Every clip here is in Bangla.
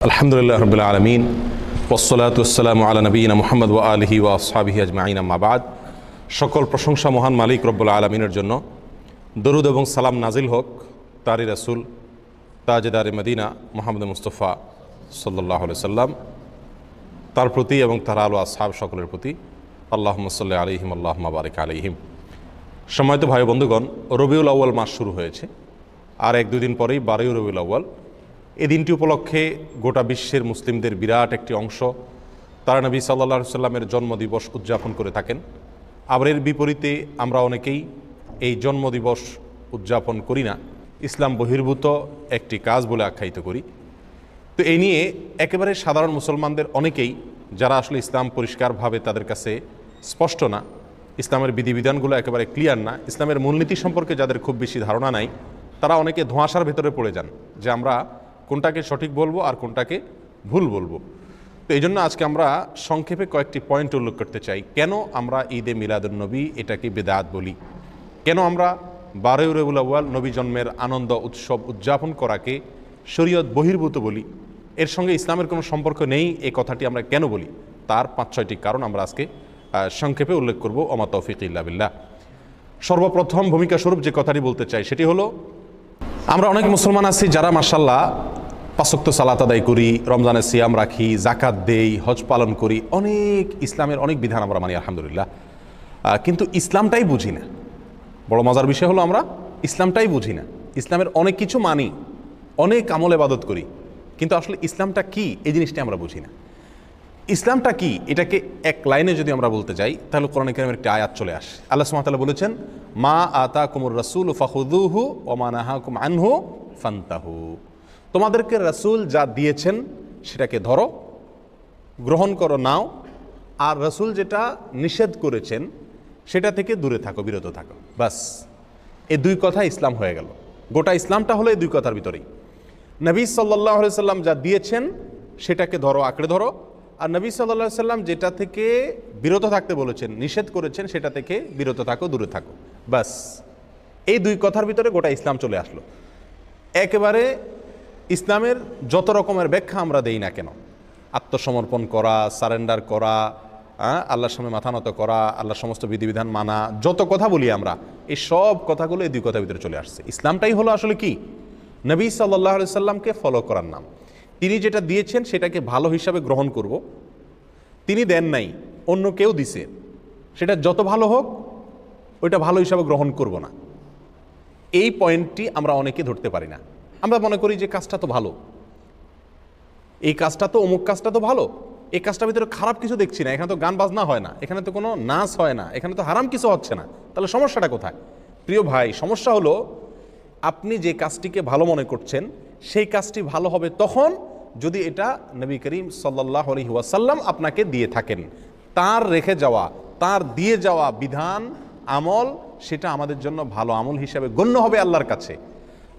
আলহামদুলিল্লাহ রাব্বিল আলামিন ওয়াসসালাতু ওয়াসসালামু আলা নবিয়িনা মুহাম্মদ ওয়া আলিহি ওয়া আসহাবিহি আজমাইন, আম্মা বাদ। সকল প্রশংসা মহান মালিক রব্বুল আলামিনের জন্য। দরুদ এবং সালাম নাজিল হোক তারই রাসূল তাজদারে মদিনা মুহাম্মদ মুস্তাফা সাল্লাল্লাহু আলাইহি সাল্লাম, তার প্রতি এবং তার আলো আসহাব সকলের প্রতি। আল্লাহুম্মা সাল্লি আলাইহিম আল্লাহুম্মা বারিক আলাইহিম। সম্মানিত ভাই বন্ধুগণ, রবিউল আউয়াল মাস শুরু হয়েছে, আর এক দুই দিন পরেই 12ই রবিউল আউয়াল। এই দিনটি উপলক্ষে গোটা বিশ্বের মুসলিমদের বিরাট একটি অংশ তারা নবী সাল্লাল্লাহু আলাইহি সাল্লামের জন্মদিবস উদযাপন করে থাকেন। আবার এর বিপরীতে আমরা অনেকেই এই জন্মদিবস উদযাপন করি না, ইসলাম বহির্ভূত একটি কাজ বলে আখ্যায়িত করি। তো এই নিয়ে একেবারে সাধারণ মুসলমানদের অনেকেই, যারা আসলে ইসলাম পরিষ্কারভাবে তাদের কাছে স্পষ্ট না, ইসলামের বিধিবিধানগুলো একেবারে ক্লিয়ার না, ইসলামের মূলনীতি সম্পর্কে যাদের খুব বেশি ধারণা নাই, তারা অনেকে ধোঁয়াশার ভেতরে পড়ে যান যে আমরা কোনটাকে সঠিক বলবো আর কোনটাকে ভুল বলবো। তো এই জন্য আজকে আমরা সংক্ষেপে কয়েকটি পয়েন্ট উল্লেখ করতে চাই। কেন আমরা ঈদে মিলাদুন্নবী এটাকে বিদআত বলি, কেন আমরা 12ই রবিউল আউয়াল নবী জন্মের আনন্দ উৎসব উদযাপন করাকে শরীয়ত বহির্ভূত বলি, এর সঙ্গে ইসলামের কোনো সম্পর্ক নেই এই কথাটি আমরা কেন বলি, তার 5-6টি কারণ আমরা আজকে সংক্ষেপে উল্লেখ করব। ওমা তৌফিক ইল্লা বিল্লাহ। সর্বপ্রথম ভূমিকা স্বরূপ যে কথাটি বলতে চাই সেটি হলো, আমরা অনেক মুসলমান আছি যারা মাশাআল্লাহ 5 ওয়াক্ত সালাত আদায় করি, রমজানের সিয়াম রাখি, জাকাত দেই, হজ পালন করি, অনেক ইসলামের অনেক বিধান আমরা মানি আলহামদুলিল্লাহ, কিন্তু ইসলামটাই বুঝি না। বড় মজার বিষয় হলো আমরা ইসলামটাই বুঝি না। ইসলামের অনেক কিছু মানি, অনেক আমল ইবাদত করি, কিন্তু আসলে ইসলামটা কি এই জিনিসটা আমরা বুঝি না। ইসলামটা কি এটাকে এক লাইনে যদি আমরা বলতে যাই তাহলে কোরআনে কারীমের একটি আয়াত চলে আসে। আল্লাহ সুবহানাহু ওয়া তাআলা বলেছেন, মা আতাকুমুর রাসূলু ফাখুযুহু ওয়া মা নাহাকুম আনহু ফান্তাহু। তোমাদেরকে রাসূল যা দিয়েছেন সেটাকে ধরো, গ্রহণ করো, নাও, আর রাসূল যেটা নিষেধ করেছেন সেটা থেকে দূরে থাকো, বিরত থাকো। বাস, এই দুই কথা ইসলাম হয়ে গেল। গোটা ইসলামটা হলো এই দুই কথার ভিতরেই। নবী সাল্লাল্লাহু আলাইহি সাল্লাম যা দিয়েছেন সেটাকে ধরো, আঁকড়ে ধরো, আর নবী সাল্লাল্লাহু আলাইহি সাল্লাম যেটা থেকে বিরত থাকতে বলেছেন, নিষেধ করেছেন, সেটা থেকে বিরত থাকো, দূরে থাকো। বাস, এই দুই কথার ভিতরে গোটা ইসলাম চলে আসলো। একেবারে ইসলামের যত রকমের ব্যাখ্যা আমরা দেই না কেন, আত্মসমর্পণ করা, সারেন্ডার করা, আল্লাহর সামনে মাথা নত করা, আল্লাহর সমস্ত বিধিবিধান মানা, যত কথা বলি আমরা, এই সব কথাগুলো এই দুই কথার ভিতরে চলে আসছে। ইসলামটাই হলো আসলে কি, নবী সাল্লাল্লাহু আলাইহি সাল্লামকে ফলো করার নাম। তিনি যেটা দিয়েছেন সেটাকে ভালো হিসাবে গ্রহণ করব। তিনি দেন নাই, অন্য কেউ দিছে, সেটা যত ভালো হোক ওইটা ভালো হিসাবে গ্রহণ করব না। এই পয়েন্টটি আমরা অনেকে ধরতে পারি না। আমরা মনে করি যে কাজটা তো ভালো, এই কাজটা তো অমুক কাজটা তো ভালো, এই কাজটার ভিতরে খারাপ কিছু দেখছি না, এখানে তো গান বাজনা হয় না, এখানে তো কোনো নাচ হয় না, এখানে তো হারাম কিছু হচ্ছে না, তাহলে সমস্যাটা কোথায়? প্রিয় ভাই, সমস্যা হলো আপনি যে কাজটিকে ভালো মনে করছেন সেই কাজটি ভালো হবে তখন যদি এটা নবী করিম সাল্লাল্লাহু আলাইহি ওয়াসাল্লাম আপনাকে দিয়ে থাকেন। তার রেখে যাওয়া, তার দিয়ে যাওয়া বিধান আমল, সেটা আমাদের জন্য ভালো আমল হিসাবে গণ্য হবে আল্লাহর কাছে।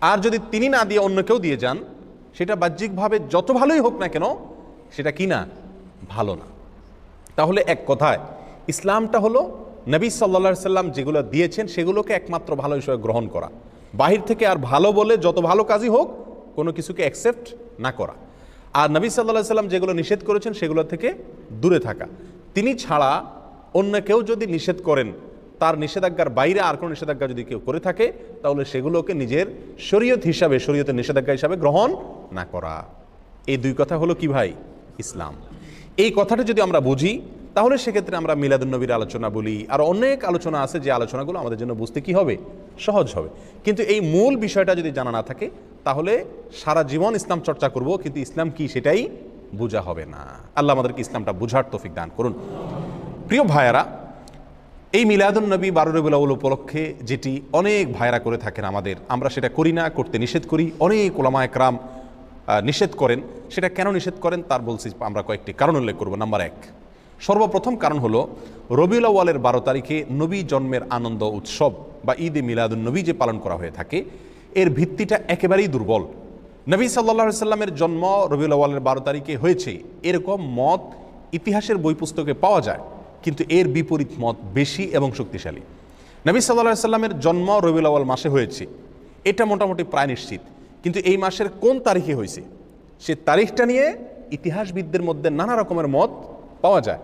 আর যদি তিনি না দিয়ে অন্য কেউ দিয়ে যান, সেটা বাহ্যিকভাবে যত ভালোই হোক না কেন, সেটা কি না, ভালো না। তাহলে এক কথায় ইসলামটা হলো নবী সাল্লাল্লাহু আলাইহি সাল্লাম যেগুলো দিয়েছেন সেগুলোকে একমাত্র ভালো হিসেবে গ্রহণ করা, বাহির থেকে আর ভালো বলে যত ভালো কাজই হোক কোনো কিছুকে অ্যাকসেপ্ট না করা। আর নবী সাল্লাল্লাহু আলাইহি সাল্লাম যেগুলো নিষেধ করেছেন সেগুলো থেকে দূরে থাকা। তিনি ছাড়া অন্য কেউ যদি নিষেধ করেন, তার নিষেধাজ্ঞার বাইরে আর কোনো নিষেধাজ্ঞা যদি কেউ করে থাকে, তাহলে সেগুলোকে নিজের শরীয়ত হিসাবে, শরীয়তের নিষেধাজ্ঞা হিসাবে গ্রহণ না করা। এই দুই কথা হলো কি ভাই, ইসলাম। এই কথাটা যদি আমরা বুঝি তাহলে সেক্ষেত্রে আমরা মিলাদুন্নবীর আলোচনা বলি, আর অনেক আলোচনা আছে যে আলোচনাগুলো আমাদের জন্য বুঝতে কি হবে, সহজ হবে। কিন্তু এই মূল বিষয়টা যদি জানা না থাকে তাহলে সারা জীবন ইসলাম চর্চা করব, কিন্তু ইসলাম কি সেটাই বোঝা হবে না। আল্লাহ আমাদেরকে ইসলামটা বোঝার তৌফিক দান করুন। প্রিয় ভাইয়েরা, এই মিলাদুন্নবী 12 রবিউল আউয়াল উপলক্ষে যেটি অনেক ভাইয়েরা করে থাকেন আমাদের, আমরা সেটা করি না, করতে নিষেধ করি। অনেক উলামায়ে কেরাম নিষেধ করেন। সেটা কেন নিষেধ করেন তার বলছি আমরা কয়েকটি কারণ উল্লেখ করব। নাম্বার 1, সর্বপ্রথম কারণ হলো রবিউল আউয়ালের 12 তারিখে নবী জন্মের আনন্দ উৎসব বা ঈদে মিলাদুন্নবী যে পালন করা হয়ে থাকে, এর ভিত্তিটা একেবারেই দুর্বল। নবী সাল্লাল্লাহু আলাইহি সাল্লামের জন্ম রবিউল আউয়ালের 12 তারিখে হয়েছে এরকম মত ইতিহাসের বই পুস্তকে পাওয়া যায়, কিন্তু এর বিপরীত মত বেশি এবং শক্তিশালী। নবী সাল্লাল্লাহু আলাইহি সাল্লামের জন্ম রবিউল আউয়াল মাসে হয়েছে, এটা মোটামুটি প্রায় নিশ্চিত, কিন্তু এই মাসের কোন তারিখে হয়েছে সে তারিখটা নিয়ে ইতিহাসবিদদের মধ্যে নানা রকমের মত পাওয়া যায়।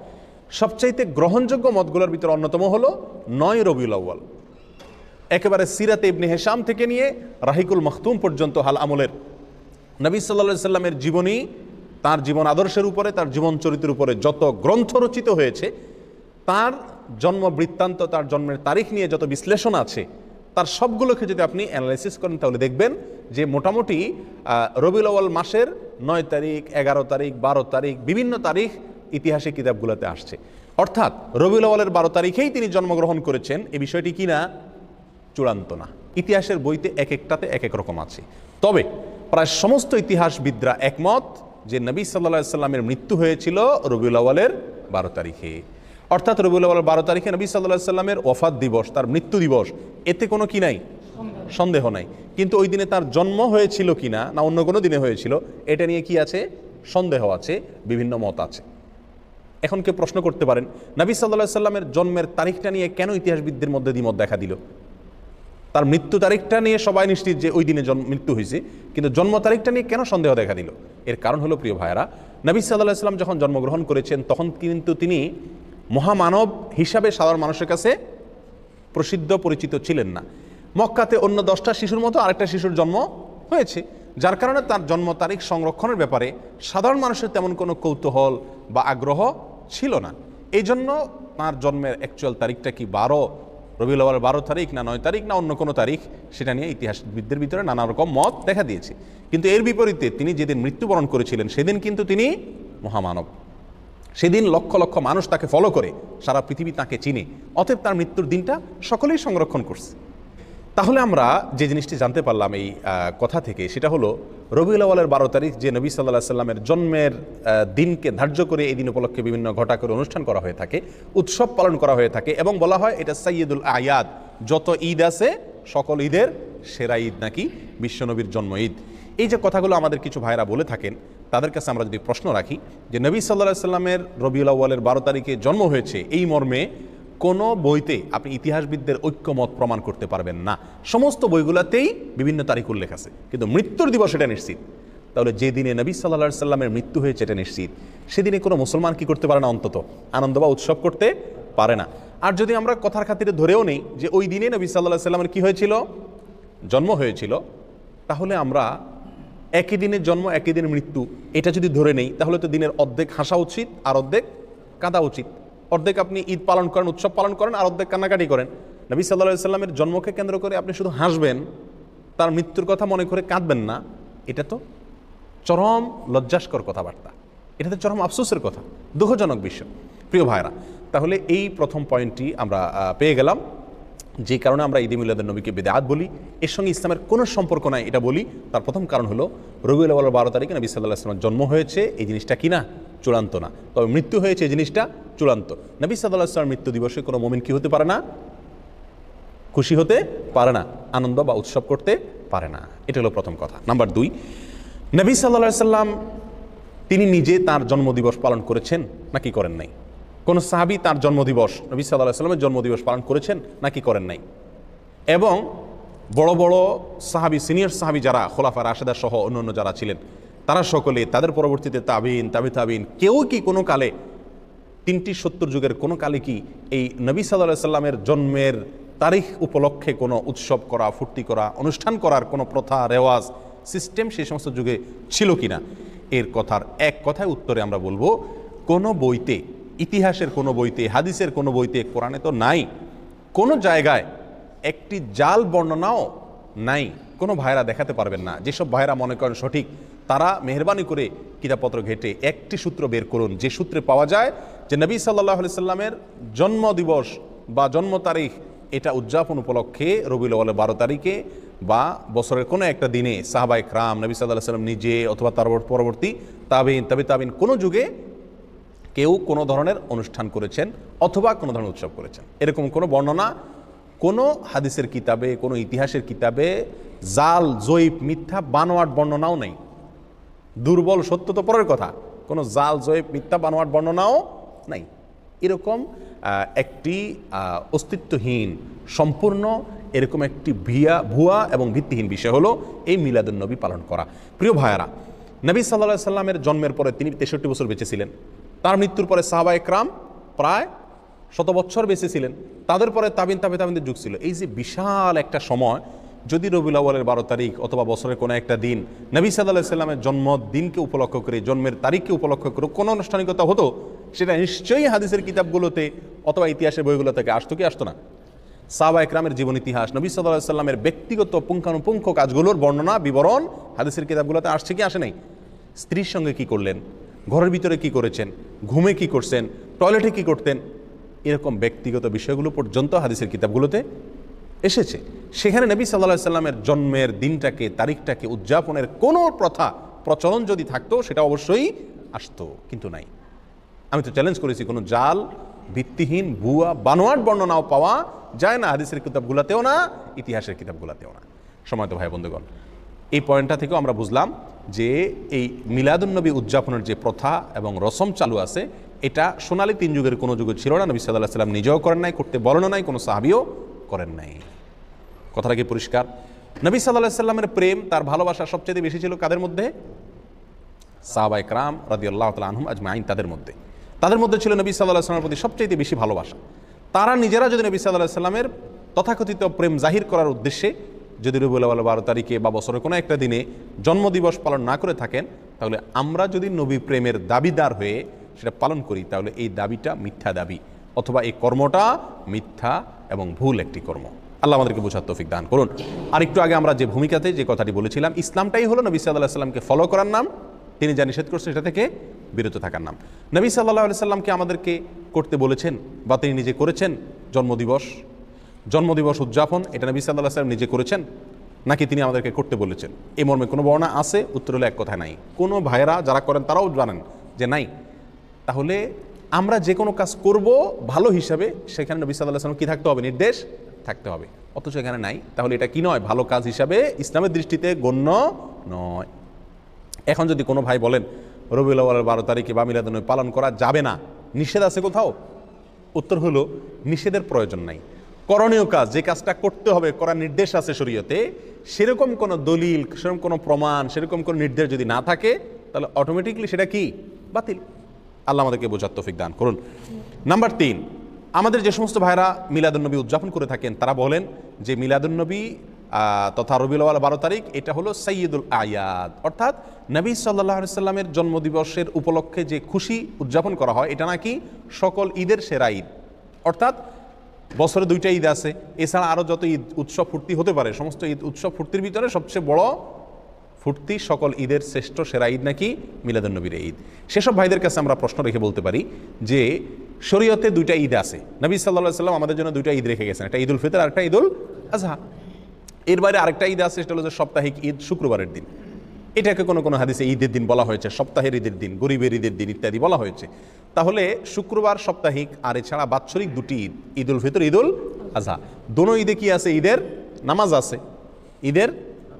সবচাইতে গ্রহণযোগ্য মতগুলোর ভিতরে অন্যতম হলো 9 রবিউল আউয়াল। একেবারে সিরাতে ইবনে হিশাম থেকে নিয়ে রাহিকুল মখতুম পর্যন্ত হাল আমলের নবী সাল্লাল্লাহু আলাইহি সাল্লামের জীবনী, তার জীবন আদর্শের উপরে, তার জীবন চরিত্রের উপরে যত গ্রন্থ রচিত হয়েছে, তার জন্ম বৃত্তান্ত, তার জন্মের তারিখ নিয়ে যত বিশ্লেষণ আছে, তার সবগুলোকে যদি আপনি অ্যানালাইসিস করেন তাহলে দেখবেন যে মোটামুটি রবিউল আউয়াল মাসের 9 তারিখ, 11 তারিখ, 12 তারিখ, বিভিন্ন তারিখ ইতিহাসে কিতাবগুলোতে আসছে। অর্থাৎ রবিউল আউয়ালের 12 তারিখেই তিনি জন্মগ্রহণ করেছেন, এই বিষয়টি কি না? চূড়ান্ত না। ইতিহাসের বইতে এক একটাতে এক এক রকম আছে। তবে প্রায় সমস্ত ইতিহাসবিদরা একমত যে নবী সাল্লাল্লাহু আলাইহি সাল্লামের মৃত্যু হয়েছিল রবিউল আউয়ালের 12 তারিখে। অর্থাৎ রবিউল আউয়ালের 12 তারিখে নবী সাল্লাল্লাহু আলাইহি সাল্লামের ওয়াফাত দিবস, তার মৃত্যু দিবস, এতে কোনো কি নাই? সন্দেহ নাই। কিন্তু ওই দিনে তার জন্ম হয়েছিল কিনা, না অন্য কোনো দিনে হয়েছিল, এটা নিয়ে কি আছে? সন্দেহ আছে, বিভিন্ন মত আছে। এখন কেউ প্রশ্ন করতে পারেন, নবী সাল্লাল্লাহু আলাইহি সাল্লামের জন্মের তারিখটা নিয়ে কেন ইতিহাসবিদদের মধ্যে দ্বিমত দেখা দিল? তার মৃত্যু তারিখটা নিয়ে সবাই নিশ্চিত যে ওই দিনে মৃত্যু হয়েছে, কিন্তু জন্ম তারিখটা নিয়ে কেন সন্দেহ দেখা দিল? এর কারণ হলো, প্রিয় ভাইয়েরা, নবী সাল্লাল্লাহু আলাইহি সাল্লাম যখন জন্মগ্রহণ করেছেন তখন কিন্তু তিনি মহামানব হিসাবে সাধারণ মানুষের কাছে প্রসিদ্ধ পরিচিত ছিলেন না। মক্কাতে অন্য 10টা শিশুর মতো আরেকটা শিশুর জন্ম হয়েছে, যার কারণে তার জন্ম তারিখ সংরক্ষণের ব্যাপারে সাধারণ মানুষের তেমন কোনো কৌতূহল বা আগ্রহ ছিল না। এই জন্য তার জন্মের অ্যাকচুয়াল তারিখটা কি রবিউল আউয়াল 12 তারিখ, না 9 তারিখ, না অন্য কোনো তারিখ, সেটা নিয়ে ইতিহাসবিদদের ভিতরে নানা রকম মত দেখা দিয়েছে। কিন্তু এর বিপরীতে তিনি যেদিন মৃত্যুবরণ করেছিলেন সেদিন কিন্তু তিনি মহামানব। সেদিন লক্ষ লক্ষ মানুষ তাকে ফলো করে, সারা পৃথিবী তাকে চিনে। অতএব তার মৃত্যুর দিনটা সকলেই সংরক্ষণ করছে। তাহলে আমরা যে জিনিসটি জানতে পারলাম এই কথা থেকে, সেটা হলো রবিউল আউয়ালের 12 তারিখ যে নবী সাল্লাল্লাহু আলাইহি সাল্লামের জন্মের দিনকে ধার্য করে এই দিন উপলক্ষে বিভিন্ন ঘটা করে অনুষ্ঠান করা হয়ে থাকে, উৎসব পালন করা হয়ে থাকে, এবং বলা হয় এটা সাইয়্যিদুল আয়াদ, যত ঈদ আছে সকল ঈদের সেরা ঈদ নাকি বিশ্বনবীর জন্ম ঈদ। এই যে কথাগুলো আমাদের কিছু ভাইরা বলে থাকেন, তাদের কাছে আমরা যদি প্রশ্ন রাখি যে নবী সাল্লাল্লাহু আলাইহি সাল্লামের রবিউল আউয়ালের 12 তারিখে জন্ম হয়েছে, এই মর্মে কোনো বইতে আপনি ইতিহাসবিদদের ঐক্যমত প্রমাণ করতে পারবেন না। সমস্ত বইগুলোতেই বিভিন্ন তারিখ উল্লেখ আছে, কিন্তু মৃত্যুর দিবস এটা নিশ্চিত। তাহলে যে দিনে নবী সাল্লাল্লাহু আলাইহি সাল্লামের মৃত্যু হয়েছে এটা নিশ্চিত, সেদিনে কোনো মুসলমান কি করতে পারে না? অন্তত আনন্দ বা উৎসব করতে পারে না। আর যদি আমরা কথার খাতিরে ধরেও নেই যে ওই দিনে নবী সাল্লাল্লাহু আলাইহি সাল্লামের কি হয়েছিল? জন্ম হয়েছিল, তাহলে আমরা একই দিনের জন্ম একই দিনের মৃত্যু এটা যদি ধরে নেই, তাহলে তো দিনের অর্ধেক হাসা উচিত আর অর্ধেক কাঁদা উচিত। অর্ধেক আপনি ঈদ পালন করেন, উৎসব পালন করেন, আর অর্ধেক কান্নাকাটি করেন। নবী সাল্লাল্লাহু আলাইহি সাল্লামের জন্মকে কেন্দ্র করে আপনি শুধু হাসবেন, তার মৃত্যুর কথা মনে করে কাঁদবেন না, এটা তো চরম লজ্জাস্কর কথাবার্তা, এটা তো চরম আফসোসের কথা, দুঃখজনক বিষয়। প্রিয় ভাইরা, তাহলে এই প্রথম পয়েন্টটি আমরা পেয়ে গেলাম, যে কারণে আমরা ঈদে মিলাদুন নবীকে বিদআত বলি, এর সঙ্গে ইসলামের কোনো সম্পর্ক নাই এটা বলি। তার প্রথম কারণ হলো রবিউল আউয়াল 12 তারিখে নবী সাল্লাল্লাহু আলাইহি সাল্লামের জন্ম হয়েছে, এই জিনিসটা কি না? চূড়ান্ত না। তবে মৃত্যু হয়েছে এই জিনিসটা চূড়ান্ত। নবী সাল্লাল্লাহু আলাইহি সাল্লামের মৃত্যু দিবসে কোনো মুমিন কি হতে পারে না? খুশি হতে পারে না, আনন্দ বা উৎসব করতে পারে না। এটা হলো প্রথম কথা। নাম্বার 2, নবী সাল্লাল্লাহু আলাইহি সাল্লাম তিনি নিজে তার জন্মদিবস পালন করেছেন নাকি করেন নাই? কোন সাহাবী তার জন্মদিবস, নবী সাল্লাল্লাহু আলাইহি সাল্লামের জন্মদিবস পালন করেছেন নাকি করেন নাই? এবং বড় বড় সাহাবী, সিনিয়র সাহাবী যারা খোলাফা রাশেদা সহ অন্যান্য যারা ছিলেন, তারা সকলে, তাদের পরবর্তীতে তাবিন, তাবিন, কেউ কি কোনো কালে 3টি 70 যুগের কোনো কালে কি এই নবী সাল্লাল্লাহু আলাইহি সাল্লামের জন্মের তারিখ উপলক্ষে কোনো উৎসব করা, ফুর্তি করা, অনুষ্ঠান করার কোনো প্রথা, রেওয়াজ, সিস্টেম সেই সমস্ত যুগে ছিল কিনা? এর কথার এক কথায় উত্তরে আমরা বলবো, কোনো বইতে, ইতিহাসের কোনো বইতে, হাদিসের কোনো বইতে, কোরআনে তো নাই, কোনো জায়গায় একটি জাল বর্ণনাও নাই। কোনো ভাইরা দেখাতে পারবেন না। যেসব ভাইরা মনে করেন সঠিক, তারা মেহরবানি করে কিতাবপত্র ঘেটে একটি সূত্র বের করুন, যে সূত্রে পাওয়া যায় যে নবী সাল্লাল্লাহু আলাইহি সাল্লামের জন্মদিবস বা জন্ম তারিখ এটা উদযাপন উপলক্ষে রবিউল আউয়ালের 12 তারিখে বা বছরের কোনো একটা দিনে সাহাবায়ে কেরাম, নবী সাল্লাল্লাহু আলাইহি সাল্লাম নিজে অথবা তার পরবর্তী তাবিন কোনো যুগে কেউ কোনো ধরনের অনুষ্ঠান করেছেন অথবা কোনো ধরনের উৎসব করেছেন, এরকম কোনো বর্ণনা কোনো হাদিসের কিতাবে, কোনো ইতিহাসের কিতাবে জাল, জয়ীফ, মিথ্যা, বানোয়াট বর্ণনাও নেই। দুর্বল সত্য তো পরের কথা, কোনো জাল, জয়ীফ, মিথ্যা, বানোয়াট বর্ণনাও নাই। এরকম একটি অস্তিত্বহীন, সম্পূর্ণ এরকম একটি ভুয়া এবং ভিত্তিহীন বিষয় হলো এই মিলাদুন নবী পালন করা। প্রিয় ভাইয়ারা, নবী সাল্লাল্লাহু আলাইহি সাল্লামের জন্মের পরে তিনি 63 বছর বেঁচে ছিলেন। তার মৃত্যুর পরে সাহাবা একরাম প্রায় 100 বছর বেঁচে ছিলেন। তাদের পরে তাবিনদের যুগ ছিল। এই যে বিশাল একটা সময়, যদি রবিউল আউয়ালের 12 তারিখ অথবা বছরের কোনো একটা দিন নবী সাল্লাল্লাহু আলাইহি সাল্লামের জন্মদিনকে উপলক্ষ করে, জন্মের তারিখকে উপলক্ষ করে কোনো আনুষ্ঠানিকতা হতো, সেটা নিশ্চয়ই হাদিসের কিতাবগুলোতে অথবা ইতিহাসের বইগুলো থেকে আসতো কি আসতো না? সাহাবা একরামের জীবন ইতিহাস, নবী সাল্লাল্লাহু আলাইহি সাল্লামের ব্যক্তিগত পুঙ্খানুপুঙ্খ কাজগুলোর বর্ণনা বিবরণ হাদিসের কিতাবগুলোতে আসছে কি আসে নাই? স্ত্রীর সঙ্গে কি করলেন, ঘরের ভিতরে কি করেছেন, ঘুমে কি করছেন, টয়লেটে কি করতেন, এরকম ব্যক্তিগত বিষয়গুলো পর্যন্ত হাদিসের কিতাবগুলোতে এসেছে। সেখানে নবী সাল্লাল্লাহু আলাইহি সাল্লামের জন্মের দিনটাকে, তারিখটাকে উদযাপনের কোনো প্রথা প্রচলন যদি থাকতো, সেটা অবশ্যই আসতো, কিন্তু নাই। আমি তো চ্যালেঞ্জ করেছি, কোনো জাল, ভিত্তিহীন, ভুয়া, বানোয়াট বর্ণনাও পাওয়া যায় না হাদিসের কিতাবগুলোতেও না, ইতিহাসের কিতাবগুলোতেও না। সময়ত ভাই বন্ধুগণ, এই পয়েন্টটা থেকেও আমরা বুঝলাম যে এই মিলাদুন্নবী উদযাপনের যে প্রথা এবং রসম চালু আছে, এটা সোনালী 3 যুগের কোনো যুগে ছিল না। নবী সাল্লাল্লাহু আলাইহি সাল্লাম নিজেও করেন নাই, করতে বলেনও নাই, কোনো সাহাবীও করেন নাই। কথাটা কি পরিষ্কার? নবী সাল্লাল্লাহু আলাইহি সাল্লামের প্রেম, তার ভালোবাসা সবচেয়ে বেশি ছিল কাদের মধ্যে? সাহাবায়ে কেরাম রাদিয়াল্লাহু তাআলা আনহুম আজমাইন, তাদের মধ্যে ছিল নবী সাল্লাল্লাহু আলাইহি সাল্লামের প্রতি সবচেয়ে বেশি ভালোবাসা। তারা নিজেরা যদি নবী সাল্লাল্লাহু আলাইহি সাল্লামের তথাকথিত প্রেম জাহির করার উদ্দেশ্যে যদি রবিউল আউয়াল 12 তারিখে বা বছরের কোনো একটা দিনে জন্মদিবস পালন না করে থাকেন, তাহলে আমরা যদি নবী প্রেমের দাবিদার হয়ে সেটা পালন করি, তাহলে এই দাবিটা মিথ্যা দাবি, অথবা এই কর্মটা মিথ্যা এবং ভুল একটি কর্ম। আল্লাহ আমাদেরকে বোঝার তৌফিক দান করুন। আর একটু আগে আমরা যে ভূমিকাতে যে কথাটি বলেছিলাম, ইসলামটাই হলো নবী সাল্লাল্লাহু আলাইহি সাল্লামকে ফলো করার নাম, তিনি যা নিষেধ করছেন সেটা থেকে বিরত থাকার নাম। নবী সাল্লাল্লাহু আলাইহি সাল্লামকে আমাদেরকে করতে বলেছেন বা তিনি নিজে করেছেন জন্মদিবস উদযাপন, এটা নবী সাল্লাল্লাহু আলাইহি সাল্লাম নিজে করেছেন নাকি তিনি আমাদেরকে করতে বলেছেন? এই মর্মে কোনো বর্ণনা আছে? উত্তর হলো এক কথা নাই। কোনো ভাইয়েরা যারা করেন তারাও জানেন যে নাই। তাহলে আমরা যে কোনো কাজ করব ভালো হিসাবে, সেখানে নবী সাল্লাল্লাহু আলাইহি সাল্লাম কি থাকতে হবে? নির্দেশ থাকতে হবে। অথচ এখানে নাই। তাহলে এটা কি নয়? ভালো কাজ হিসাবে ইসলামের দৃষ্টিতে গণ্য নয়। এখন যদি কোনো ভাই বলেন রবিউল আউয়ালের 12 তারিখে বা মিলাদুন্নবী পালন করা যাবে না, নিষেধ আছে কোথাও? উত্তর হলো নিষেধের প্রয়োজন নাই। করণীয় কাজ, যে কাজটা করতে হবে, করার নির্দেশ আছে শরীয়তে, সেরকম কোনো দলিল, সেরকম কোনো প্রমাণ, সেরকম কোনো নির্দেশ যদি না থাকে, তাহলে অটোমেটিকলি সেটা কি? বাতিল। আল্লাহ আমাদেরকে বোঝার তৌফিক দান করুন। নাম্বার 3, আমাদের যে সমস্ত ভাইরা মিলাদুন্নবী উদযাপন করে থাকেন, তারা বলেন যে মিলাদুন্নবী তথা রবিউল আউয়াল 12 তারিখ এটা হলো সাইয়্যিদুল আয়াদ, অর্থাৎ নবী সাল্লাল্লাহু আলাইহি সাল্লামের জন্মদিবসের উপলক্ষে যে খুশি উদযাপন করা হয়, এটা নাকি সকল ঈদের সেরা ঈদ। অর্থাৎ বছরে 2টা ঈদ আছে, এছাড়া আরও যত ঈদ উৎসব ফুর্তি হতে পারে, সমস্ত ঈদ উৎসব ফুর্তির ভিতরে সবচেয়ে বড় ফুর্তি, সকল ঈদের শ্রেষ্ঠ সেরা ঈদ নাকি মিলাদুন্নবীর ঈদ। সেসব ভাইদের কাছে আমরা প্রশ্ন রেখে বলতে পারি যে শরীয়তে 2টা ঈদ আছে, নবী সাল্লাল্লাহু আলাইহি সাল্লাম আমাদের জন্য 2টা ঈদ রেখে গেছেন, একটা ঈদুল ফিতর আর একটা ঈদুল আজহা। এর বাইরে আরেকটা ঈদ আছে, সেটা হলো যে সাপ্তাহিক ঈদ, শুক্রবারের দিন। এটাকে কোনো কোনো হাদিসে ঈদের দিন বলা হয়েছে, সপ্তাহের ঈদের দিন, গরিবের ঈদের দিন ইত্যাদি বলা হয়েছে। তাহলে শুক্রবার সাপ্তাহিক, আর এছাড়া বাৎসরিক 2টি ঈদ, ঈদুল ফিতর, ঈদুল আজহা, দোনো ঈদে কি আছে? ঈদের নামাজ আছে, ঈদের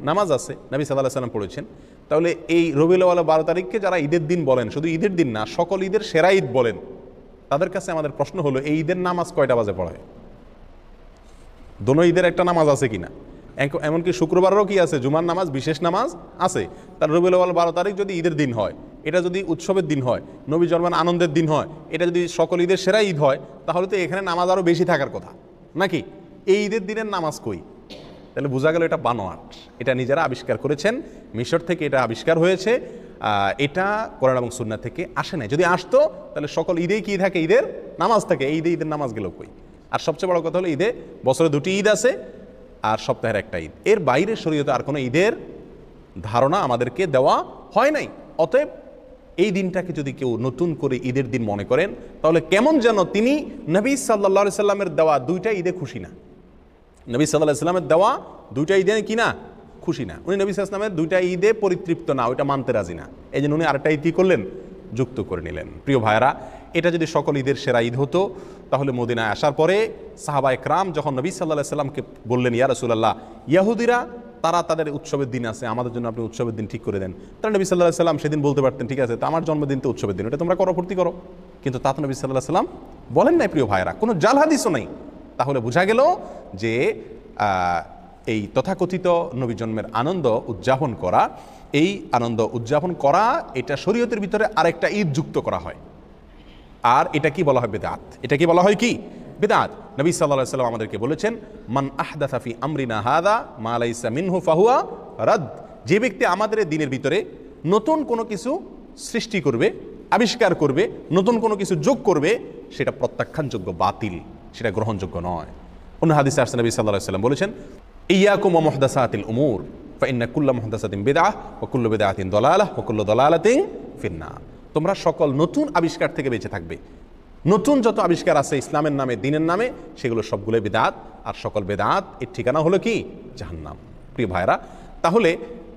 নামাজ আছে, নবী সাল্লাল্লাহু আলাইহি সাল্লাম পড়েছেন। তাহলে এই রবিউল আউয়াল 12 তারিখকে যারা ঈদের দিন বলেন, শুধু ঈদের দিন না, সকল ঈদের সেরা ঈদ বলেন, তাদের কাছে আমাদের প্রশ্ন হলো এই ঈদের নামাজ কয়টা বাজে পড়ায়? দোনো ঈদের একটা নামাজ আছে কিনা? এমনকি শুক্রবারেরও কি আছে? জুমার নামাজ, বিশেষ নামাজ আছে। তার রবিউল আউয়াল 12 তারিখ যদি ঈদের দিন হয়, এটা যদি উৎসবের দিন হয়, নবী জন্মের আনন্দের দিন হয়, এটা যদি সকল ঈদের সেরা ঈদ হয়, তাহলে তো এখানে নামাজ আরও বেশি থাকার কথা নাকি? এই ঈদের দিনের নামাজ কই? তাহলে বোঝা গেল এটা বানোয়াট, এটা নিজেরা আবিষ্কার করেছেন, মিশর থেকে এটা আবিষ্কার হয়েছে, এটা কোরআন এবং সুন্নাহ থেকে আসে নাই। যদি আসতো তাহলে সকল ঈদেই কি থাকে? ঈদের নামাজ থাকে। এই ঈদের নামাজ গেল কই? আর সবচেয়ে বড় কথা হলো ঈদে বছরে 2টি ঈদ আছে আর সপ্তাহের একটা ঈদ। এর বাইরে শরীয়তে আর কোনো ঈদের ধারণা আমাদেরকে দেওয়া হয় নাই। অতএব এই দিনটাকে যদি কেউ নতুন করে ঈদের দিন মনে করেন, তাহলে কেমন যেন তিনি নবী সাল্লাল্লাহু আলাইহি সাল্লামের দেওয়া 2টা ঈদে খুশি না। নবী সাল্লাল্লাহু আলাইহি সাল্লামের দেওয়া 2টা ঈদে কি না? খুশি না। উনি নবী সাল্লাল্লাহু আলাইহি সাল্লামের 2টা ঈদে পরিতৃপ্ত না, ওইটা মানতে রাজি না। এই জন্য উনি আরেকটা ঈদ কি করলেন? যুক্ত করে নিলেন। প্রিয় ভাইরা, এটা যদি সকল ঈদের সেরা ঈদ হতো, তাহলে মদিনায় আসার পরে সাহাবা একরাম যখন নবী সাল্লাল্লাহু আলাইহি সাল্লামকে বললেন, ইয়া রাসূলুল্লাহ, ইহুদিরা তারা তাদের উৎসবের দিন আছে, আমাদের জন্য আপনি উৎসবের দিন ঠিক করে দেন। তারা নবী সাল্লাল্লাহু আলাইহি সাল্লাম সেদিন বলতে পারতেন, ঠিক আছে, তো আমার জন্মদিন তো উৎসবের দিন, এটা তোমরা করো, ফুর্তি করো। কিন্তু তা তো নবী সাল্লাল্লাহু আলাইহি সাল্লাম বলেন নাই। প্রিয় ভাইরা, কোনো জাল হাদিসও নাই। তাহলে বোঝা গেল যে এই তথাকথিত নবী জন্মের আনন্দ উদযাপন করা, এই আনন্দ উদযাপন করা, এটা শরীয়তের ভিতরে আরেকটা ঈদ যুক্ত করা হয়। আর এটা কি বলা হয়? বেদাত। এটা কি বলা হয়? কি? বেদাত। নবী সাল্লাল্লাহু আলাইহি ওয়াসাল্লাম আমাদেরকে বলেছেন, মান আহদাথা ফি আমরিনা হাযা মা লাইসা মিনহু ফাহুয়া রাদ। যে ব্যক্তি আমাদের দিনের ভিতরে নতুন কোনো কিছু সৃষ্টি করবে, আবিষ্কার করবে, নতুন কোনো কিছু যোগ করবে, সেটা প্রত্যাখ্যানযোগ্য, বাতিল, সেটা গ্রহণযোগ্য নয়। অন্য হাদিসে আসছে নবী সাল্লাল্লাহু আলাইহি ওয়াসাল্লাম বলেছেন, ইয়াকুম ওয়া মুহদাসাতিল উমুর ফাইন্না কুল্লা মুহদাসাতিন বিদআহ ওয়া কুল্লু বিদআতিন দালালাহ ওয়া কুল্লু দালালাতিন ফিন্নার। তোমরা সকল নতুন আবিষ্কার থেকে বেঁচে থাকবে। নতুন যত আবিষ্কার আছে ইসলামের নামে, দ্বীনের নামে, সেগুলো সবগুলো বেদাত। আর সকল বেদাত এর ঠিকানা হলো কি? জাহান্নাম। প্রিয় ভাইরা, তাহলে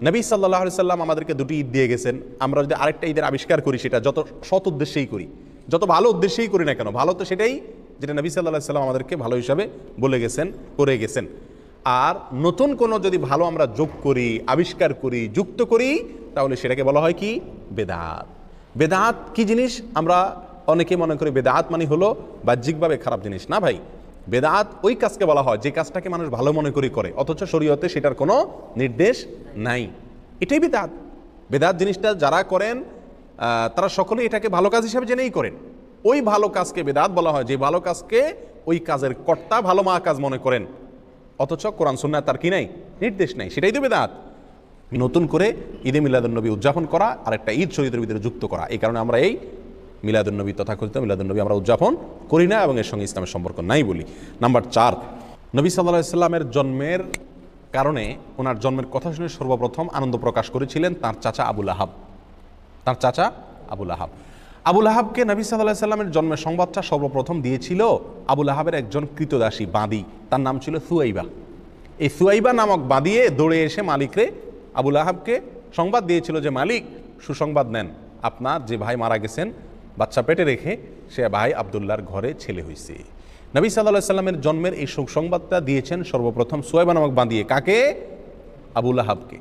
নবী সাল্লাল্লাহু আলাইহি সাল্লাম আমাদেরকে দুটি ঈদ দিয়ে গেছেন। আমরা যদি আরেকটা ঈদের আবিষ্কার করি, সেটা যত সৎ উদ্দেশ্যেই করি, যত ভালো উদ্দেশ্যেই করি না কেন, ভালো তো সেটাই যেটা নবী সাল্লাল্লাহু আলাইহি সাল্লাম আমাদেরকে ভালো হিসাবে বলে গেছেন, করে গেছেন। আর নতুন কোনো যদি ভালো আমরা যোগ করি, আবিষ্কার করি, যুক্ত করি, তাহলে সেটাকে বলা হয় কি? বেদাত। বেদাত কি জিনিস? আমরা অনেকে মনে করি বেদাত মানে হলো বাহ্যিকভাবে খারাপ জিনিস। না ভাই, বেদাত ওই কাজকে বলা হয় যে কাজটাকে মানুষ ভালো মনে করে, অথচ শরীয়তে সেটার কোনো নির্দেশ নাই। এটাই বেদাত। বেদাত জিনিসটা যারা করেন তারা সকলেই এটাকে ভালো কাজ হিসাবে জেনেই করেন। ওই ভালো কাজকে বেদাত বলা হয় যে ভালো কাজকে ওই কাজের কর্তা ভালো মা কাজ মনে করেন, অথচ কোরআন সুন্নাহ তার কি নাই? নির্দেশ নাই। সেটাই তো বেদাত। নতুন করে ঈদে মিলাদুন্নবী উদযাপন করা আর একটা ঈদ শরীয়তের ভিতরে যুক্ত করা, এই কারণে আমরা এই মিলাদুন্নবী তথাকথিত মিলাদুন্নবী আমরা উদযাপন করি না এবং এর সঙ্গে ইসলামের সম্পর্ক নাই বলি। নাম্বার 4, নবী সাল্লাল্লাহু আলাইহি সাল্লামের জন্মের কারণে, ওনার জন্মের কথা শুনে সর্বপ্রথম আনন্দ প্রকাশ করেছিলেন তার চাচা আবুল আহাব। তার চাচা আবুল আহাব। আবুল আহাবকে নবী সাল্লাল্লাহু আলাইহি সাল্লামের জন্মের সংবাদটা সর্বপ্রথম দিয়েছিল আবুল আহাবের একজন কৃতদাসী বাঁদী, তার নাম ছিল সুয়াইবা। এই সুয়াইবা নামক বাঁদিয়ে দৌড়ে এসে মালিকরে, আবুল আহাবকে সংবাদ দিয়েছিল যে মালিক, সুসংবাদ নেন, আপনার যে ভাই মারা গেছেন বাচ্চা পেটে রেখে, সে ভাই আবদুল্লাহর ঘরে ছেলে হয়েছে। নবী সাল্লাল্লাহু আলাইহি সাল্লামের জন্মের এই সুসংবাদটা দিয়েছেন সর্বপ্রথম সুয়াইবা নামক বাঁদিয়ে। কাকে? আবুল আহাবকে।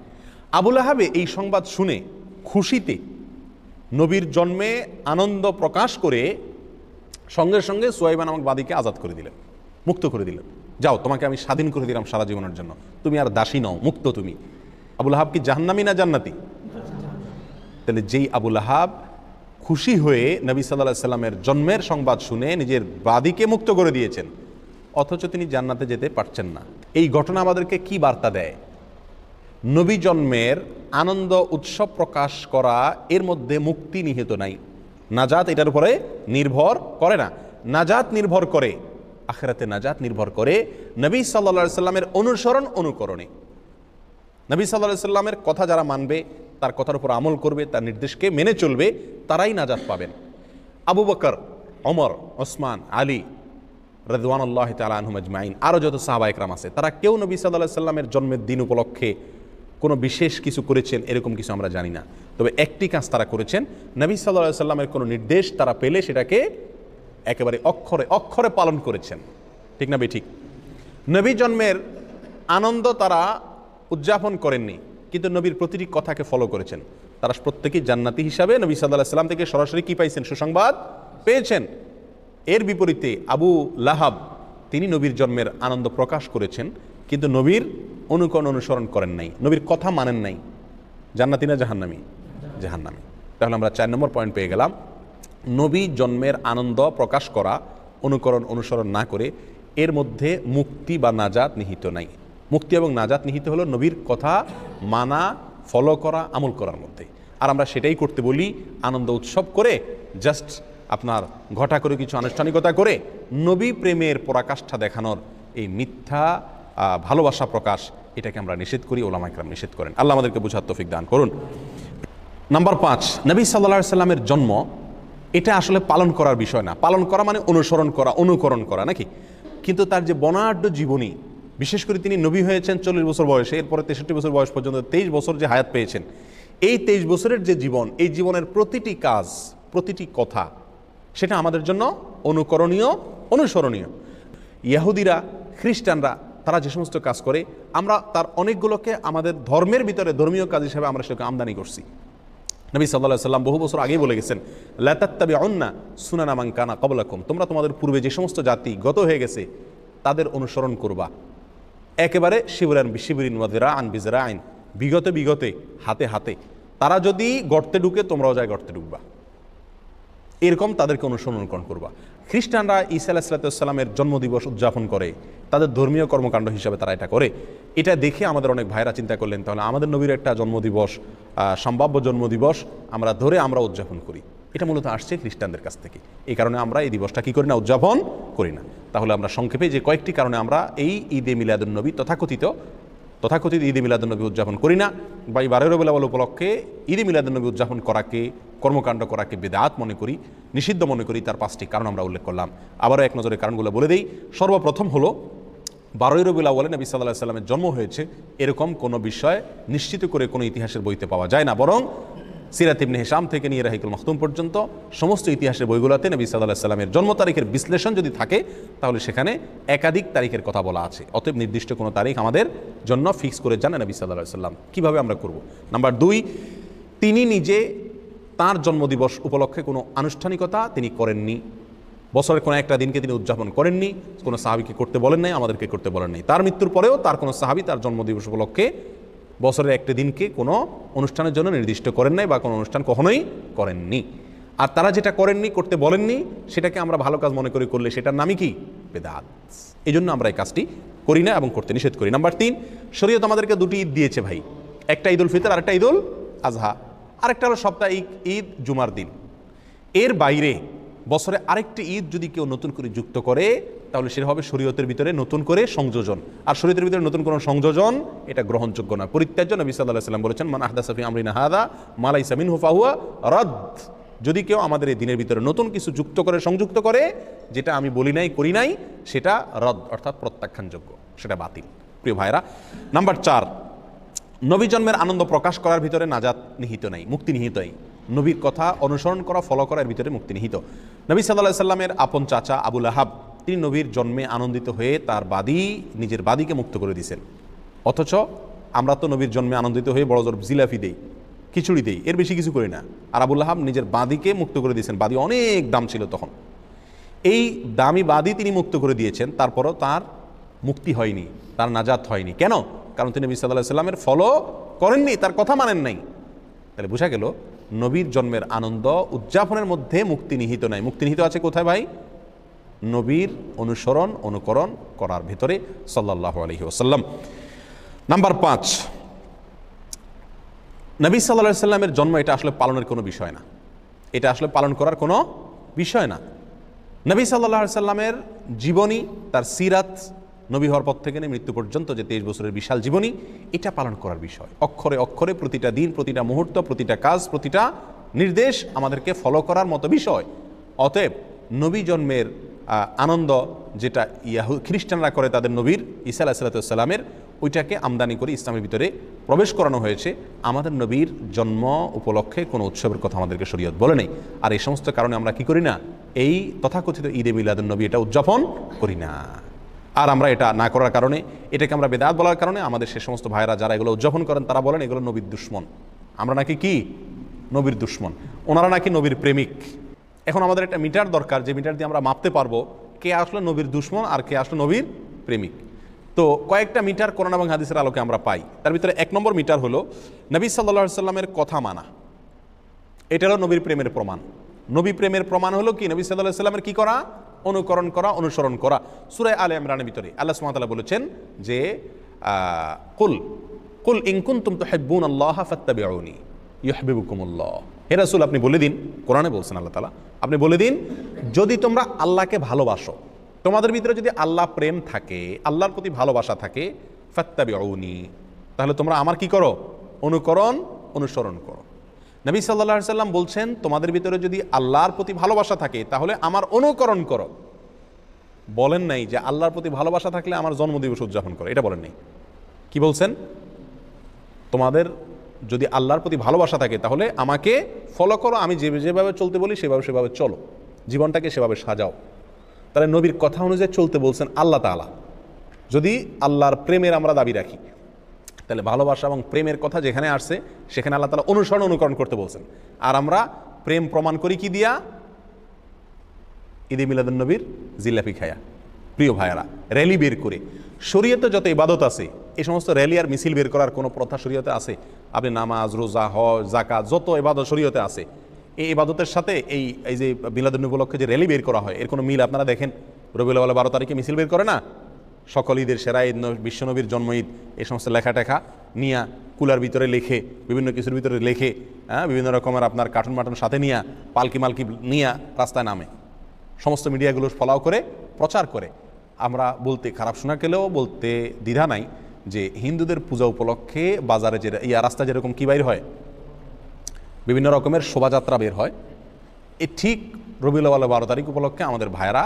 আবুল আহাবে এই সংবাদ শুনে খুশিতে নবীর জন্মে আনন্দ প্রকাশ করে সঙ্গে সঙ্গে সুয়াইবা নামক বাদীকে আজাদ করে দিলেন, মুক্ত করে দিলেন। যাও, তোমাকে আমি স্বাধীন করে দিলাম সারা জীবনের জন্য, তুমি আর দাসী নও, মুক্ত তুমি। আবুল আহাব কি জাহান্নামী না জান্নাতি? তাহলে যেই আবুল আহাব খুশি হয়ে নবী সাল্লাল্লাহু আলাইহি সাল্লামের জন্মের সংবাদ শুনে নিজের বাদীকে মুক্ত করে দিয়েছেন, অথচ তিনি জান্নাতে যেতে পারছেন না, এই ঘটনা আমাদেরকে কি বার্তা দেয়? নবী জন্মের আনন্দ উৎসব প্রকাশ করা, এর মধ্যে মুক্তি নিহিত নাই। নাজাত এটার উপরে নির্ভর করে না। নাজাত নির্ভর করে, আখিরাতে নাজাত নির্ভর করে নবী সাল্লাল্লাহু আলাইহি সাল্লামের অনুসরণ অনুকরণে। নবী সাল্লাল্লাহু আলাইহি সাল্লামের কথা যারা মানবে, তার কথার উপর আমল করবে, তার নির্দেশকে মেনে চলবে, তারাই নাজাত পাবেন। আবু বকর, ওমর, ওসমান, আলী রাদিয়াল্লাহু তাআলা আনহুম আজমাইন, আরও যত সাহাবা একরাম আছে, তারা কেউ নবী সাল্লাল্লাহু আলাইহি সাল্লামের জন্মের দিন উপলক্ষে কোনো বিশেষ কিছু করেছেন এরকম কিছু আমরা জানি না। তবে একটি কাজ তারা করেছেন, নবী সাল্লাল্লাহু আলাইহি সাল্লামের কোনো নির্দেশ তারা পেলে সেটাকে একেবারে অক্ষরে অক্ষরে পালন করেছেন। ঠিক না বেঠিক? নবী জন্মের আনন্দ তারা উদযাপন করেননি, কিন্তু নবীর প্রতিটি কথাকে ফলো করেছেন। তারা প্রত্যেকেই জান্নাতি হিসাবে নবী সাল্লাল্লাহু আলাইহি সাল্লাম থেকে সরাসরি কি পাইছেন? সুসংবাদ পেয়েছেন। এর বিপরীতে আবু লাহাব, তিনি নবীর জন্মের আনন্দ প্রকাশ করেছেন, কিন্তু নবীর অনুকরণ অনুসরণ করেন নাই, নবীর কথা মানেন নাই। জান্নাতি না জাহান্নামী? জাহান্নামী। তাহলে আমরা 4 নম্বর পয়েন্ট পেয়ে গেলাম। নবী জন্মের আনন্দ প্রকাশ করা, অনুকরণ অনুসরণ না করে, এর মধ্যে মুক্তি বা নাজাত নিহিত নাই। মুক্তি এবং নাজাত নিহিত হলো নবীর কথা মানা, ফলো করা, আমল করার মধ্যে। আর আমরা সেটাই করতে বলি, আনন্দ উৎসব করে, জাস্ট আপনার ঘটা করে কিছু আনুষ্ঠানিকতা করে নবী প্রেমের পরাকাষ্ঠা দেখানোর এই মিথ্যা ভালোবাসা প্রকাশ, এটাকে আমরা নিষেধ করি, ওলামা ইকরাম নিষেধ করেন। আল্লাহ আমাদেরকে বুঝার তৌফিক দান করুন। নাম্বার 5, নবী সাল্লাল্লাহু আলাইহি সাল্লামের জন্ম, এটা আসলে পালন করার বিষয় না। পালন করা মানে অনুসরণ করা, অনুকরণ করা, নাকি? কিন্তু তার যে বর্ণাঢ্য জীবনী, বিশেষ করে তিনি নবী হয়েছেন 40 বছর বয়সে, এরপরে 63 বছর বয়স পর্যন্ত 23 বছর যে হায়াত পেয়েছেন, এই 23 বছরের যে জীবন, এই জীবনের প্রতিটি কাজ, প্রতিটি কথা, সেটা আমাদের জন্য অনুকরণীয়, অনুসরণীয়। ইহুদিরা, খ্রিস্টানরা, তারা যে সমস্ত কাজ করে, আমরা তার অনেকগুলোকে আমাদের ধর্মের ভিতরে ধর্মীয় কাজ হিসেবে আমরা সেটাকে আমদানি করছি। নবী সাল্লাল্লাহু আলাইহি সাল্লাম বহু বছর আগেই বলে গেছেন, লা তাত্তাবিউন্না সুনানা মান কানা ক্বাবলাকুম, তোমরা তোমাদের পূর্বে যে সমস্ত জাতি গত হয়ে গেছে তাদের অনুসরণ করবা, একেবারে শিবরান বিশিবরিন ওয়া যিরাআন বিযরাইন, বিগতে হাতে হাতে, তারা যদি গর্তে ঢুকে তোমরাও যায় গর্তে ঢুকবা, এরকম তাদেরকে অনুসরণ করবা। খ্রিস্টানরা ঈসা আলাইহিস সালামের জন্মদিবস উদযাপন করে, তাদের ধর্মীয় কর্মকাণ্ড হিসাবে তারা এটা করে। এটা দেখে আমাদের অনেক ভাইরা চিন্তা করলেন তাহলে আমাদের নবীর একটা জন্মদিবস, সম্ভাব্য জন্মদিবস আমরা উদযাপন করি। এটা মূলত আসছে খ্রিস্টানদের কাছ থেকে, এই কারণে আমরা এই দিবসটা কী করি না, উদযাপন করি না। তাহলে আমরা সংক্ষেপে যে কয়েকটি কারণে আমরা এই ঈদে মিলাদুন্নবী তথাকথিত ঈদে মিলাদুন্নবী উদযাপন করি না, বা এই 12 রবিউল আউয়াল উপলক্ষে ঈদে মিলাদুন্নবী উদযাপন করাকে, কর্মকাণ্ড করাকে বেদাত মনে করি, নিষিদ্ধ মনে করি, তার 5টি কারণ আমরা উল্লেখ করলাম। আবারও এক নজরে কারণগুলো বলে দেই। সর্বপ্রথম হলো 12 রবিউল আউয়ালে নবী সাল্লাল্লাহু আলাইহি ওয়াসাল্লামের জন্ম হয়েছে এরকম কোনো বিষয় নিশ্চিত করে কোনো ইতিহাসের বইতে পাওয়া যায় না, বরং সিরাত ইবনে হিশাম থেকে নিয়ে রাহিকুল মাখতুম পর্যন্ত সমস্ত ইতিহাসের বইগুলোতে নবী সাল্লাল্লাহু আলাইহি ওয়াসাল্লামের জন্ম তারিখের বিশ্লেষণ যদি থাকে তাহলে সেখানে একাধিক তারিখের কথা বলা আছে। অতএব নির্দিষ্ট কোনো তারিখ আমাদের জন্য ফিক্স করে জানেন নবী সাল্লাল্লাহু আলাইহি ওয়াসাল্লাম। কীভাবে আমরা করব? নাম্বার 2, তিনি নিজে তার জন্মদিবস উপলক্ষে কোনো আনুষ্ঠানিকতা তিনি করেননি, বছরের কোনো একটা দিনকে তিনি উদযাপন করেননি, কোনো সাহাবীকে করতে বলেন নাই, আমাদেরকে করতে বলেন নাই। তার মৃত্যুর পরেও তার কোনো সাহাবী তার জন্মদিবস উপলক্ষে বছরের একটা দিনকে কোনো অনুষ্ঠানের জন্য নির্দিষ্ট করেন নাই বা কোনো অনুষ্ঠান কখনোই করেননি। আর তারা যেটা করেননি, করতে বলেননি, সেটাকে আমরা ভালো কাজ মনে করে করলে সেটার নামই কি? বেদাত। এই জন্য আমরা এই কাজটি করি না এবং করতে নিষেধ করি। নাম্বার 3, শরীয়ত আমাদেরকে 2টি ঈদ দিয়েছে ভাই, একটা ঈদুল ফিতর আর একটা ঈদুল আজহা, আরেকটা হলো সাপ্তাহিক ঈদ জুমার দিন। এর বাইরে বছরে আরেকটি ঈদ যদি কেউ নতুন করে যুক্ত করে তাহলে সেটা হবে শরীয়তের ভিতরে নতুন করে সংযোজন, আর শরীয়তের ভিতরে নতুন কোনো সংযোজন এটা গ্রহণযোগ্য না, পরিত্যাজ্য। নবী সাল্লাল্লাহু আলাইহি ওয়াসাল্লাম বলেছেন, মান আহদাসা ফি আমরিনা হাযা মা লাইসা মিনহু ফাহুয়া রাদ। যদি কেউ আমাদের এই দিনের ভিতরে নতুন কিছু সংযুক্ত করে যেটা আমি বলি নাই, করি নাই, সেটা রদ অর্থাৎ প্রত্যাখ্যানযোগ্য, সেটা বাতিল। প্রিয় ভাইরা, নাম্বার 4, নবী জন্মের আনন্দ প্রকাশ করার ভিতরে নাজাত নিহিত নাই, মুক্তি নিহিত নাই। নবীর কথা অনুসরণ করা, ফলো করার ভিতরে মুক্তি নিহিত। নবী সাল্লাল্লাহু আলাইহি ওয়াসাল্লামের আপন চাচা আবু লাহাব, তিনি নবীর জন্মে আনন্দিত হয়ে তার নিজের বাদীকে মুক্ত করে দিয়েছেন। অথচ আমরা তো নবীর জন্মে আনন্দিত হয়ে বড় জোর জিলাপি দেই, খিচুড়ি দেই, এর বেশি কিছু করি না। আর আবু লাহাব নিজের বাদীকে মুক্ত করে দিয়েছেন, বাদী অনেক দাম ছিল তখন। এই দামি বাদী তিনি মুক্ত করে দিয়েছেন, তারপরও তার মুক্তি হয়নি, তার নাজাত হয়নি। কেন? কারণ তিনি নবী সাল্লাল্লাহু আলাইহি ওয়াসাল্লামের ফলো করেননি, তার কথা মানেন নাই। তাহলে বোঝা গেল নবীর জন্মের আনন্দ উদযাপনের মধ্যে মুক্তি নিহিত নাই। মুক্তি নিহিত আছে কোথায় ভাই? নবীর অনুকরণ করার ভিতরে সাল্লাল্লাহু আলাইহি ওয়াসাল্লাম। নাম্বার 5, নবী সাল্লাল্লাহু আলাইহি ওয়াসাল্লামের জন্ম এটা আসলে পালনের কোনো বিষয় না, এটা আসলে পালন করার কোনো বিষয় না। নবী সাল্লাল্লাহু আলাইহি ওয়াসাল্লামের জীবনী, তার সিরাত, নবী হওয়ার পর থেকে মৃত্যু পর্যন্ত যে 23 বছরের বিশাল জীবনী, এটা পালন করার বিষয়। অক্ষরে অক্ষরে প্রতিটা দিন, প্রতিটা মুহূর্ত, প্রতিটা কাজ, প্রতিটা নির্দেশ আমাদেরকে ফলো করার মতো বিষয়। অতএব নবী জন্মের আনন্দ যেটা খ্রিস্টানরা করে তাদের নবীর ঈসা আলাইহিস সালামের, ওইটাকে আমদানি করে ইসলামের ভিতরে প্রবেশ করানো হয়েছে। আমাদের নবীর জন্ম উপলক্ষে কোনো উৎসবের কথা আমাদেরকে শরীয়ত বলে নেই। আর এই সমস্ত কারণে আমরা কি করি না? এই তথাকথিত ঈদে মিলাদুন্নবী এটা উদযাপন করি না। আর আমরা এটা না করার কারণে, এটাকে আমরা বেদাত বলার কারণে আমাদের সে সমস্ত ভাইরা যারা এগুলো উদযাপন করেন তারা বলেন এগুলো নবীর দুশ্মন। আমরা নাকি কি? নবীর দুশ্মন। ওনারা নাকি নবীর প্রেমিক। এখন আমাদের একটা মিটার দরকার, যে মিটার দিয়ে আমরা মাপতে পারবো কে আসলে নবীর দুশ্মন আর কে আসলে নবীর প্রেমিক। তো কয়েকটা মিটার কোরআন এবং হাদিসের আলোকে আমরা পাই। তার ভিতরে 1 নম্বর মিটার হলো নবী সাল্লাল্লাহু আলাইহি ওয়াসাল্লামের কথা মানা। এটা হলো নবীর প্রেমের প্রমাণ। নবী প্রেমের প্রমাণ হলো কি? নবী সাল্লাল্লাহু আলাইহি ওয়াসাল্লামের কি করা? অনুকরণ করা, অনুসরণ করা। সূরা আলে ইমরানের ভিতরে আল্লাহ সুবহানাহু ওয়া তাআলা বলেছেন যে কুল ইন কুনতুম তুহিব্বুনাল্লাহ ফাত্তাবিউনি ইউহিব্বুকুমুল্লাহ। হে রাসূল, আপনি বলে দিন, কোরআনে বলছেন আল্লাহ তাআলা, আপনি বলে দিন যদি তোমরা আল্লাহকে ভালোবাসো, তোমাদের ভিতরে যদি আল্লাহ প্রেম থাকে, আল্লাহর প্রতি ভালোবাসা থাকে, ফাত্তাবিউনি, তাহলে তোমরা আমার কি করো? অনুকরণ, অনুসরণ করো। নবী সাল্লাল্লাহু আলাইহি ওয়াসাল্লাম বলছেন তোমাদের ভিতরে যদি আল্লাহর প্রতি ভালোবাসা থাকে তাহলে আমার অনুকরণ করো। বলেন নাই যে আল্লাহর প্রতি ভালোবাসা থাকলে আমার জন্মদিবস উদযাপন করো, এটা বলেন নাই। কি বলছেন? তোমাদের যদি আল্লাহর প্রতি ভালোবাসা থাকে তাহলে আমাকে ফলো করো, আমি যেভাবে চলতে বলি সেভাবে চলো, জীবনটাকে সেভাবে সাজাও। তাহলে নবীর কথা অনুযায়ী চলতে বলছেন আল্লাহ তাআলা। যদি আল্লাহর প্রেমের আমরা দাবি রাখি তাহলে ভালোবাসা এবং প্রেমের কথা যেখানে আসছে সেখানে আল্লাহ তাআলা অনুকরণ করতে বলছেন। আর আমরা প্রেম প্রমাণ করি কি দিয়া? ঈদে মিলাদুন্নবীর জিলাপি খায়া। প্রিয় ভাইয়ারা, র্যালি বের করে শরীয়তে যত ইবাদত আছে এই সমস্ত র্যালি আর মিছিল বের করার কোনো প্রথা শরীয়তে আছে? আপনি নামাজ, রোজা, হজ, যাকাত যত ইবাদত শরীয়তে আছে, এই ইবাদতের সাথে এই যে মিলাদুন্নবী উপলক্ষে যে র্যালি বের করা হয় এর কোনো মিল আপনারা দেখেন? রবিউল আউয়াল 12 তারিখে মিছিল বের করে না? সকল ঈদের সেরা ঈদ, বিশ্বনবীর জন্ম ঈদ, এই সমস্ত লেখা টেখা নিয়া কুলার ভিতরে লেখে, বিভিন্ন কিছুর ভিতরে লেখে, বিভিন্ন রকমের আপনার কার্টুন মাটুন সাথে নিয়া পালকি মালকি নিয়া রাস্তায় নামে, সমস্ত মিডিয়াগুলো ফলাও করে প্রচার করে। আমরা বলতে খারাপ শোনা গেলেও বলতে দ্বিধা নাই যে হিন্দুদের পূজা উপলক্ষে বাজারে যে রাস্তায় যেরকম কী বাইর হয়, বিভিন্ন রকমের শোভাযাত্রা বের হয়, এ ঠিক রবিউল আউয়াল 12 তারিখ উপলক্ষে আমাদের ভাইরা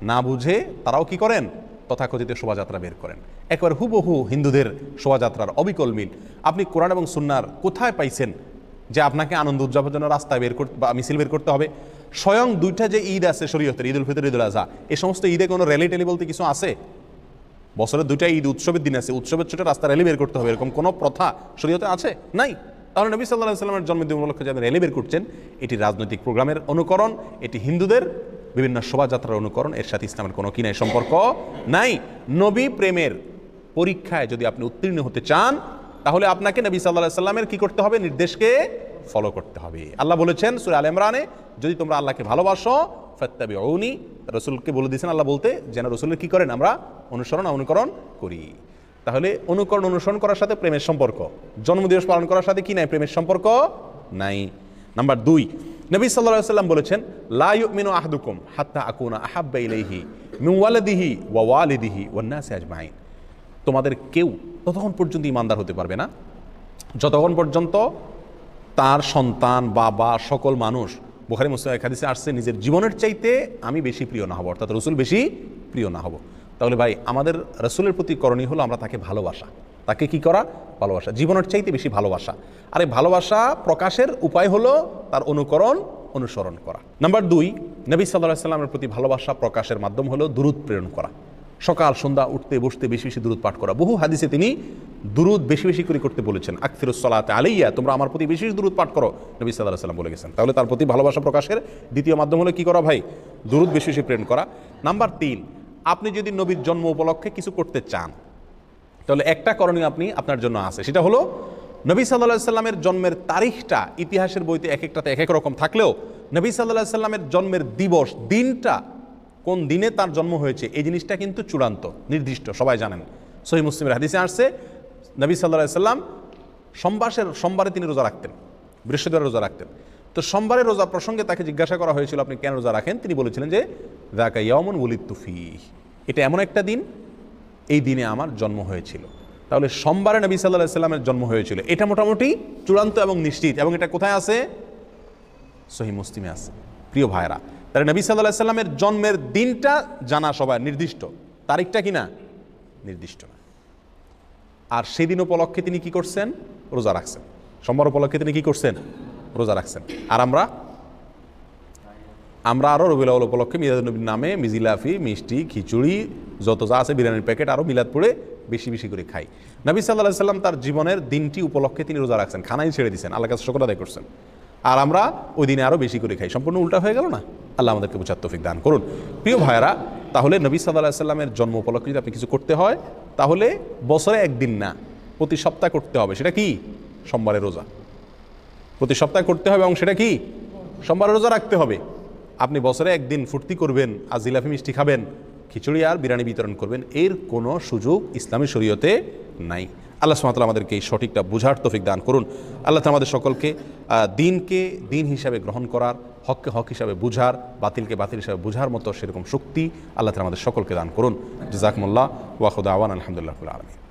না বুঝে তারাও কি করেন, তথাকথিত শোভাযাত্রা বের করেন। একবার হুবহু হিন্দুদের শোভাযাত্রার অবিকল মিল। আপনি কোরআন এবং সুন্নাহর কোথায় পাইছেন যে আপনাকে আনন্দ উদযাপনের জন্য রাস্তায় বের করতে বা মিছিল বের করতে হবে? স্বয়ং দুইটা যে ঈদ আছে শরীয়তের, ঈদুল ফিতর, ঈদুল আজহা, এই সমস্ত ঈদে কোনো র্যালি ট্যালি বলতে কিছু আছে? বছরের দুইটা ঈদ উৎসবের দিন আছে, উৎসবের ছোটো রাস্তা র্যালি বের করতে হবে, এরকম কোনো প্রথা শরীয়তে আছে? নাই। তাহলে নবী সাল্লাল্লাহু আলাইহি ওয়াসাল্লামের জন্মদিন উপলক্ষে যে আপনি র্যালি বের করছেন, এটি রাজনৈতিক প্রোগ্রামের অনুকরণ, এটি হিন্দুদের বিভিন্ন শোভাযাত্রার অনুকরণ, এর সাথে ইসলামের কোনো কি নাই, সম্পর্ক নাই। নবী প্রেমের পরীক্ষায় যদি আপনি উত্তীর্ণ হতে চান তাহলে আপনাকে নবী সাল্লাল্লাহু আলাইহি ওয়াসাল্লামের কি করতে হবে? নির্দেশকে ফলো করতে হবে। আল্লাহ বলেছেন সূরা আলে ইমরানে, যদি তোমরা আল্লাহকে ভালোবাসো ফাত্তাবিউনি, রাসূলকে বলে দিয়েছেন আল্লাহ বলতে, যেন রাসূলের কি করেন আমরা অনুকরণ করি। তাহলে অনুসরণ করার সাথে প্রেমের সম্পর্ক, জন্মদিবস পালন করার সাথে কি নাই? প্রেমের সম্পর্ক নাই। নাম্বার 2, নবী সাল্লাল্লাহু আলাইহি ওয়াসাল্লাম বলেছেন লা ইউমিনু আহাদুকুম হাত্তা আকুনা আহাব্বা ইলাইহি মিন ওয়ালাদিহি ওয়া ওয়ালিদিহি ওয়ান নাসি আজমাইন। তোমাদের কেউ ততক্ষণ পর্যন্ত ইমানদার হতে পারবে না যতক্ষণ পর্যন্ত তার সন্তান, বাবা, সকল মানুষ, বুখারী মুসলিম এক হাদিসে আসছে, নিজের জীবনের চাইতে আমি বেশি প্রিয় না হব, অর্থাৎ রাসূল বেশি প্রিয় না হব। তাহলে ভাই আমাদের রাসূলের প্রতি করণীয় হলো আমরা তাকে ভালোবাসা, তাকে কি করা? ভালোবাসা, জীবনের চাইতে বেশি ভালোবাসা। আর এই ভালোবাসা প্রকাশের উপায় হলো তার অনুসরণ করা। নাম্বার 2, নবী সাল্লাল্লাহু আলাইহি ওয়াসাল্লামের প্রতি ভালোবাসা প্রকাশের মাধ্যম হলো দুরূদ প্রেরণ করা। সকাল সন্ধ্যা উঠতে বসতে বেশি বেশি দুরূদ পাঠ করা। বহু হাদিসে তিনি দুরূদ বেশি বেশি করে করতে বলেছেন। আকসিরুস সালাতে আলাইয়া, তোমরা আমার প্রতি বেশি বেশি দুরূদ পাঠ করো, নবী সাল্লাল্লাহু আলাইহি ওয়াসাল্লাম বলে গেছেন। তাহলে তার প্রতি ভালোবাসা প্রকাশের দ্বিতীয় মাধ্যম হলো কি করা ভাই? দুরূদ বেশি বেশি প্রেরণ করা। নাম্বার 3, আপনি যদি নবীর জন্ম উপলক্ষে কিছু করতে চান তাহলে একটা করণীয় আপনার জন্য আছে, সেটা হলো নবী সাল্লাল্লাহু আলাইহি ওয়াসাল্লামের জন্মের তারিখটা ইতিহাসের বইতে এক একটাতে এক এক রকম থাকলেও নবী সাল্লাল্লাহু আলাইহি ওয়াসাল্লামের জন্মের দিবস, দিনটা কোন দিনে তার জন্ম হয়েছে এই জিনিসটা কিন্তু চূড়ান্ত নির্দিষ্ট, সবাই জানেন। সহিহ মুসলিমের হাদিসে আসছে নবী সাল্লাল্লাহু আলাইহি ওয়াসাল্লাম সোমবারে তিনি রোজা রাখতেন, বৃহস্পতিবার রোজা রাখতেন। তো সোমবারের রোজা প্রসঙ্গে তাকে জিজ্ঞাসা করা হয়েছিল আপনি কেন রোজা রাখেন? তিনি বলেছিলেন যে যাকা ইয়াউমুন ওয়ালিদতু ফীহ, এটা এমন একটা দিন, এই দিনে আমার জন্ম হয়েছিল। তাহলে সোমবারে নবী সাল্লাল্লাহু আলাইহি ওয়াসাল্লামের জন্ম হয়েছিল, এটা মোটামুটি চূড়ান্ত এবং নিশ্চিত, এবং এটা কোথায় আছে? সহিহ মুসলিমে আছে। প্রিয় ভাইরা, তাহলে নবী সাল্লাল্লাহু আলাইহি ওয়াসাল্লামের জন্মের দিনটা জানা সবাই নির্দিষ্ট, তারিখটা কি না? নির্দিষ্ট না। আর সেদিন উপলক্ষে তিনি কি করছেন? রোজা রাখছেন। সোমবার উপলক্ষে তিনি কি করছেন? রোজা রাখছেন। আর আমরা আরও রবিউল আউয়াল উপলক্ষে মিলাদুন্নবীর নামে মিজিলাফি, মিষ্টি, খিচুড়ি, যত যা আছে, বিরিয়ানির প্যাকেট, আরও মিলাদ পড়ে বেশি বেশি করে খাই। নবী সাল্লাল্লাহু আলাইহি ওয়াসাল্লাম তার জীবনের দিনটি উপলক্ষে তিনি রোজা রাখছেন, খানাই ছেড়ে দিয়েছেন, আল্লাহর কাছে শুকর আদায় করছেন। আর আমরা ওই দিনে আরও বেশি করে খাই, সম্পূর্ণ উল্টা হয়ে গেল না? আল্লাহ আমাদেরকে বোঝার তৌফিক দান করুন। প্রিয় ভাইয়েরা, তাহলে নবী সাল্লাল্লাহু আলাইহি ওয়াসাল্লামের জন্ম উপলক্ষে যদি আপনি কিছু করতে হয় তাহলে বছরে একদিন না, প্রতি সপ্তাহে করতে হবে। সেটা কি? সোমবারের রোজা প্রতি সপ্তাহে করতে হবে, এবং সেটা কি? সোমবারের রোজা রাখতে হবে। আপনি বছরে একদিন ফুর্তি করবেন আর জিলাপি মিষ্টি খাবেন, খিচুড়ি আর বিরিয়ানি বিতরণ করবেন, এর কোনো সুযোগ ইসলামী শরীয়তে নাই। আল্লাহ সুবহানাহু ওয়া তাআলা আমাদেরকে এই সঠিকটা বুঝার তৌফিক দান করুন। আল্লাহ তাআলা আমাদের সকলকে দিনকে দিন হিসাবে গ্রহণ করার, হককে হক হিসাবে বুঝার, বাতিলকে বাতিল হিসাবে বুঝার মতো সেরকম শক্তি আল্লাহ তাআলা আমাদের সকলকে দান করুন। জাযাকুমুল্লাহ ওয়া খুদা আওয়ান আলহামদুলিল্লাহি রাব্বিল আলামিন।